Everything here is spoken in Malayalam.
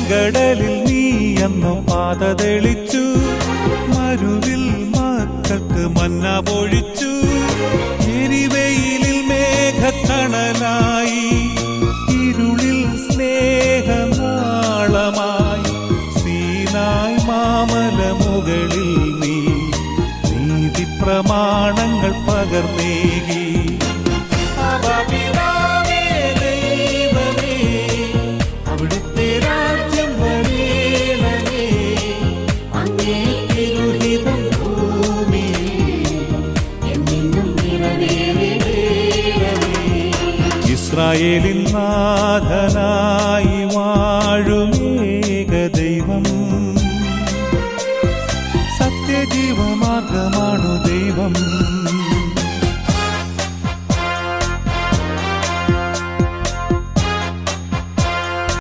ചെങ്കടലിൽ നീ അന്നു പാത തെളിച്ചു, മരുവിൽ മക്കൾക്ക് മന്ന പൊഴിച്ചു. എരിവെയിലിൽ മേഘക്കണലായി, ഇരുളിൽ സ്നേഹനാളമായി. സീനായ് മാമല മുകളിൽ നീ നീതി പ്രമാണങ്ങൾ പകർന്നേകി. അവിടുത്തെ രാജ്യം വരേണമേ, അങ്ങേ തിരുഹിതം ഭൂമിയിൽ എന്നും നിറവേറണമേ. ഇസ്രായേലിൻ